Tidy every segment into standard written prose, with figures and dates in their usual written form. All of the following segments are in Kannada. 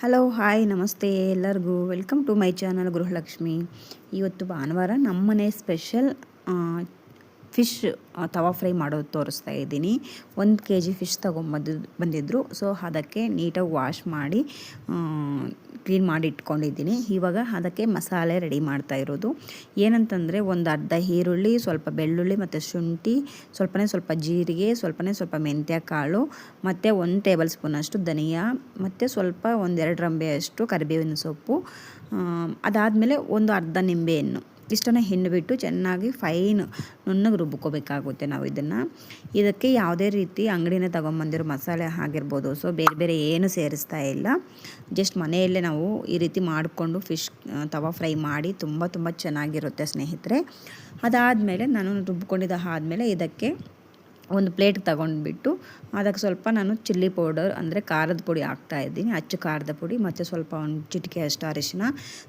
ಹಲೋ ಹಾಯ್ ನಮಸ್ತೆ ಎಲ್ಲರಿಗೂ welcome to my channel Gruhalakshmi. ಇವತ್ತು ಭಾನುವಾರ ನಮ್ಮನೆ ಸ್ಪೆಷಲ್ ಫಿಶ್ ತವಾ ಫ್ರೈ ಮಾಡೋದು ತೋರಿಸ್ತಾ ಇದ್ದೀನಿ. 1 kg ಫಿಶ್ ಬಂದಿದ್ದರು. ಸೊ ಅದಕ್ಕೆ ನೀಟಾಗಿ ವಾಶ್ ಮಾಡಿ ಕ್ಲೀನ್ ಮಾಡಿ ಇಟ್ಕೊಂಡಿದ್ದೀನಿ. ಇವಾಗ ಅದಕ್ಕೆ ಮಸಾಲೆ ರೆಡಿ ಮಾಡ್ತಾ ಇರೋದು. ಏನಂತಂದರೆ ಒಂದು ಅರ್ಧ ಈರುಳ್ಳಿ, ಸ್ವಲ್ಪ ಬೆಳ್ಳುಳ್ಳಿ ಮತ್ತು ಶುಂಠಿ, ಸ್ವಲ್ಪ ಜೀರಿಗೆ, ಸ್ವಲ್ಪ ಮೆಂತ್ಯ ಕಾಳು ಮತ್ತು 1 ಟೇಬಲ್ ಸ್ಪೂನಷ್ಟು ಧನಿಯಾ ಮತ್ತು ಸ್ವಲ್ಪ 1-2 ರಂಬೆಯಷ್ಟು ಕರಿಬೇವಿನ ಸೊಪ್ಪು. ಅದಾದಮೇಲೆ ಒಂದು ಅರ್ಧ ನಿಂಬೆಹಣ್ಣು ಇಷ್ಟನ್ನು ಹಿಂಡಿಬಿಟ್ಟು ಚೆನ್ನಾಗಿ ಫೈನ್ ನುಣ್ಣಗೆ ರುಬ್ಕೋಬೇಕಾಗುತ್ತೆ. ನಾವು ಇದಕ್ಕೆ ಯಾವುದೇ ರೀತಿ ಅಂಗಡಿನ ತೊಗೊಂಬಂದಿರೋ ಮಸಾಲೆ ಆಗಿರ್ಬೋದು. ಸೊ ಬೇರೆ ಏನು ಸೇರಿಸ್ತಾ ಇಲ್ಲ. ಜಸ್ಟ್ ಮನೆಯಲ್ಲೇ ನಾವು ಈ ರೀತಿ ಮಾಡಿಕೊಂಡು ಫಿಶ್ ತವಾ ಫ್ರೈ ಮಾಡಿ ತುಂಬ ಚೆನ್ನಾಗಿರುತ್ತೆ ಸ್ನೇಹಿತರೆ. ಅದಾದಮೇಲೆ ನಾನು ರುಬ್ಕೊಂಡಿದ್ದ ಆದಮೇಲೆ ಇದಕ್ಕೆ ಒಂದು ಪ್ಲೇಟ್ ತಗೊಂಡ್ಬಿಟ್ಟು ಅದಕ್ಕೆ ಸ್ವಲ್ಪ ನಾನು ಚಿಲ್ಲಿ ಪೌಡರ್ ಅಂದರೆ ಖಾರದ ಪುಡಿ ಹಾಕ್ತಾಯಿದ್ದೀನಿ. ಅಚ್ಚು ಖಾರದ ಪುಡಿ ಮತ್ತು ಸ್ವಲ್ಪ ಒಂದು ಚಿಟಿಕೆ ಅಷ್ಟು ಅರಿಶಿನ,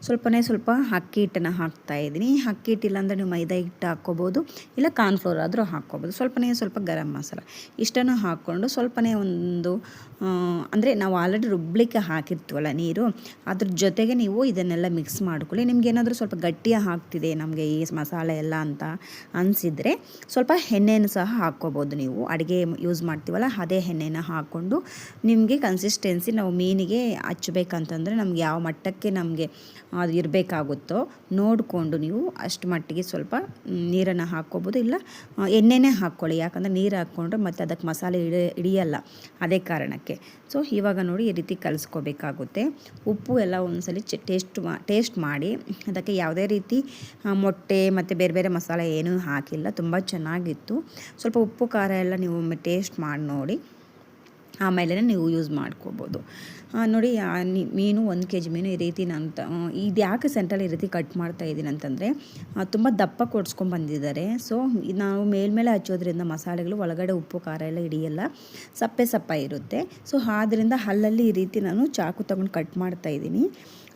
ಸ್ವಲ್ಪ ಅಕ್ಕಿ ಹಿಟ್ಟನ್ನು ಹಾಕ್ತಾಯಿದ್ದೀನಿ. ಅಕ್ಕಿ ಹಿಟ್ಟಿಲ್ಲ ಅಂದರೆ ನೀವು ಮೈದಾ ಹಿಟ್ಟು ಹಾಕ್ಕೋಬೋದು, ಇಲ್ಲ ಕಾರ್ನ್ಫ್ಲೋರ್ ಆದರೂ ಹಾಕ್ಕೋಬೋದು. ಸ್ವಲ್ಪ ಗರಂ ಮಸಾಲ ಇಷ್ಟನ್ನು ಹಾಕ್ಕೊಂಡು ಒಂದು ಅಂದರೆ ನಾವು ಆಲ್ರೆಡಿ ರುಬ್ಲಿಕ್ಕೆ ಹಾಕಿರ್ತೀವಲ್ಲ ನೀರು, ಅದ್ರ ಜೊತೆಗೆ ನೀವು ಇದನ್ನೆಲ್ಲ ಮಿಕ್ಸ್ ಮಾಡ್ಕೊಳ್ಳಿ. ನಿಮ್ಗೇನಾದರೂ ಸ್ವಲ್ಪ ಗಟ್ಟಿಯಾಗಿ ಹಾಕ್ತಿದೆ ನಮಗೆ ಈ ಮಸಾಲೆ ಎಲ್ಲ ಅಂತ ಅನಿಸಿದರೆ ಸ್ವಲ್ಪ ಎಣ್ಣೆಯನ್ನು ಸಹ ಹಾಕ್ಕೋಬೋದು. ನೀವು ಅಡುಗೆ ಯೂಸ್ ಮಾಡ್ತೀವಲ್ಲ ಅದೇ ಎಣ್ಣೆನ ಹಾಕ್ಕೊಂಡು ನಿಮಗೆ ಕನ್ಸಿಸ್ಟೆನ್ಸಿ ನಾವು ಮೀನಿಗೆ ಹಚ್ಚಬೇಕಂತಂದರೆ ನಮ್ಗೆ ಯಾವ ಮಟ್ಟಕ್ಕೆ ನಮಗೆ ಅದು ಇರಬೇಕಾಗುತ್ತೋ ನೋಡಿಕೊಂಡು ನೀವು ಅಷ್ಟು ಮಟ್ಟಿಗೆ ಸ್ವಲ್ಪ ನೀರನ್ನು ಹಾಕ್ಕೋಬೋದು, ಇಲ್ಲ ಎಣ್ಣೆನೇ ಹಾಕ್ಕೊಳ್ಳಿ. ಯಾಕಂದರೆ ನೀರು ಹಾಕ್ಕೊಂಡ್ರೆ ಮತ್ತು ಅದಕ್ಕೆ ಮಸಾಲೆ ಹಿಡಿಯಲ್ಲ, ಅದೇ ಕಾರಣಕ್ಕೆ. ಸೊ ಇವಾಗ ನೋಡಿ ಈ ರೀತಿ ಕಲಿಸ್ಕೋಬೇಕಾಗುತ್ತೆ. ಉಪ್ಪು ಎಲ್ಲ ಒಂದ್ಸಲಿ ಟೇಸ್ಟ್ ಮಾಡಿ. ಅದಕ್ಕೆ ಯಾವುದೇ ರೀತಿ ಮೊಟ್ಟೆ ಮತ್ತು ಬೇರೆ ಮಸಾಲೆ ಏನೂ ಹಾಕಿಲ್ಲ. ತುಂಬ ಚೆನ್ನಾಗಿತ್ತು. ಸ್ವಲ್ಪ ಉಪ್ಪು ಖಾರ ಎಲ್ಲ ನೀವು ಒಮ್ಮೆ ಟೇಸ್ಟ್ ಮಾಡಿ ನೋಡಿ, ಆಮೇಲೆ ನೀವು ಯೂಸ್ ಮಾಡ್ಕೋಬೋದು. ನೋಡಿ ಮೀನು 1 kg ಮೀನು ಈ ರೀತಿ ಇದು ಯಾಕೆ ಸೆಂಟ್ರಲ್ಲಿ ಈ ರೀತಿ ಕಟ್ ಮಾಡ್ತಾ ಇದ್ದೀನಿ ಅಂತಂದರೆ ತುಂಬ ದಪ್ಪ ಕೊಡ್ಸ್ಕೊಂಡ್ಬಂದಿದ್ದಾರೆ. ಸೊ ನಾವು ಮೇಲ್ಮೇಲೆ ಹಚ್ಚೋದ್ರಿಂದ ಮಸಾಲೆಗಳು ಒಳಗಡೆ ಉಪ್ಪು ಖಾರ ಎಲ್ಲ ಹಿಡಿಯಲ್ಲ, ಸಪ್ಪೆ ಇರುತ್ತೆ. ಸೊ ಆದ್ದರಿಂದ ಹಲ್ಲಲ್ಲಿ ಈ ರೀತಿ ನಾನು ಚಾಕು ತಗೊಂಡು ಕಟ್ ಮಾಡ್ತಾ ಇದ್ದೀನಿ.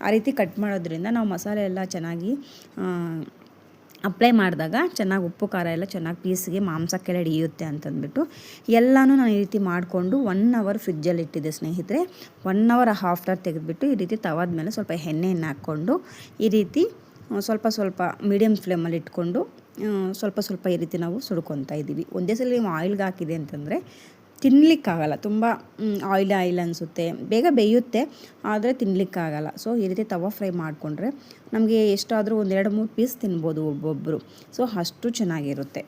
ಆ ರೀತಿ ಕಟ್ ಮಾಡೋದ್ರಿಂದ ನಾವು ಮಸಾಲೆ ಎಲ್ಲ ಚೆನ್ನಾಗಿ ಅಪ್ಲೈ ಮಾಡಿದಾಗ ಚೆನ್ನಾಗಿ ಉಪ್ಪು ಖಾರ ಎಲ್ಲ ಚೆನ್ನಾಗಿ ಪೀಸ್ಗೆ ಮಾಂಸಕ್ಕೆಲ್ಲ ಹಿಡಿಯುತ್ತೆ ಅಂತಂದ್ಬಿಟ್ಟು ಎಲ್ಲನೂ ನಾನು ಈ ರೀತಿ ಮಾಡಿಕೊಂಡು 1 hour ಫ್ರಿಜ್ಜಲ್ಲಿ ಇಟ್ಟಿದ್ದೆ ಸ್ನೇಹಿತರೆ. 1 hour ಆಫ್ಟರ್ ತೆಗೆದುಬಿಟ್ಟು ಈ ರೀತಿ ತವಾದ ಮೇಲೆ ಸ್ವಲ್ಪ ಎಣ್ಣೆಯನ್ನು ಹಾಕ್ಕೊಂಡು ಈ ರೀತಿ ಸ್ವಲ್ಪ ಮೀಡಿಯಮ್ ಫ್ಲೇಮಲ್ಲಿ ಇಟ್ಕೊಂಡು ಸ್ವಲ್ಪ ಈ ರೀತಿ ನಾವು ಸುಡ್ಕೊತಾ ಇದ್ದೀವಿ. ಒಂದೇ ಸಲ ನೀವು ಆಯಿಲ್ಗೆ ಹಾಕಿದೆ ಅಂತಂದರೆ ತಿನ್ನಲಿಕ್ಕಾಗಲ್ಲ, ತುಂಬ ಆಯಿಲ್ ಅನಿಸುತ್ತೆ, ಬೇಗ ಬೇಯುತ್ತೆ, ಆದರೆ ತಿನ್ನಲಿಕ್ಕಾಗಲ್ಲ. ಸೊ ಈ ರೀತಿ ತವಾ ಫ್ರೈ ಮಾಡಿಕೊಂಡ್ರೆ ನಮಗೆ ಎಷ್ಟಾದರೂ 1-2-3 ಪೀಸ್ ತಿನ್ಬೋದು ಒಬ್ಬೊಬ್ಬರು. ಸೊ ಅಷ್ಟು ಚೆನ್ನಾಗಿರುತ್ತೆ.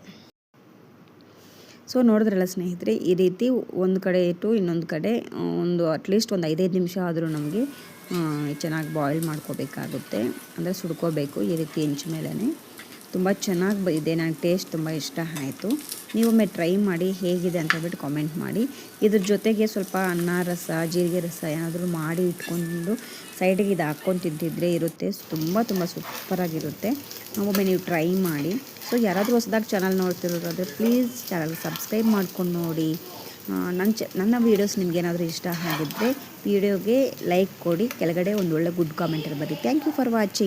ಸೊ ನೋಡಿದ್ರಲ್ಲ ಸ್ನೇಹಿತರೆ, ಈ ರೀತಿ ಒಂದು ಕಡೆ ಇಟ್ಟು ಇನ್ನೊಂದು ಕಡೆ ಅಟ್ಲೀಸ್ಟ್ ಒಂದು 5 ನಿಮಿಷ ಆದರೂ ನಮಗೆ ಚೆನ್ನಾಗಿ ಬಾಯ್ಲ್ ಮಾಡ್ಕೋಬೇಕಾಗುತ್ತೆ, ಅಂದರೆ ಸುಡ್ಕೋಬೇಕು ಈ ರೀತಿ ಹೆಂಚು ಮೇಲೇ. ತುಂಬ ಚೆನ್ನಾಗಿ ಇದೆ, ನನಗೆ ಟೇಸ್ಟ್ ತುಂಬ ಇಷ್ಟ ಆಯಿತು. ನೀವೊಮ್ಮೆ ಟ್ರೈ ಮಾಡಿ ಹೇಗಿದೆ ಅಂತಂದ್ಬಿಟ್ಟು ಕಾಮೆಂಟ್ ಮಾಡಿ. ಇದ್ರ ಜೊತೆಗೆ ಸ್ವಲ್ಪ ಅನ್ನ ರಸ, ಜೀರಿಗೆ ರಸ ಏನಾದರೂ ಮಾಡಿ ಇಟ್ಕೊಂಡು ಸೈಡಿಗೆ ಇದು ಹಾಕ್ಕೊಂಡು ತಿಂತಿದ್ರೆ ಇರುತ್ತೆ, ತುಂಬ ಸೂಪರಾಗಿರುತ್ತೆ. ಒಮ್ಮೆ ನೀವು ಟ್ರೈ ಮಾಡಿ. ಸೊ ಯಾರಾದರೂ ಹೊಸದಾಗಿ ಚಾನಲ್ ನೋಡ್ತಿರೋದಾದರೆ ಪ್ಲೀಸ್ ಚಾನಲ್ಗೆ ಸಬ್ಸ್ಕ್ರೈಬ್ ಮಾಡ್ಕೊಂಡು ನೋಡಿ. ನನ್ನ ವೀಡಿಯೋಸ್ ನಿಮಗೇನಾದರೂ ಇಷ್ಟ ಆಗಿದ್ದರೆ ವಿಡಿಯೋಗೆ ಲೈಕ್ ಕೊಡಿ, ಕೆಳಗಡೆ ಒಂದು ಒಳ್ಳೆ ಗುಡ್ ಕಾಮೆಂಟಲ್ಲಿ ಬನ್ನಿ. Thank you for watching.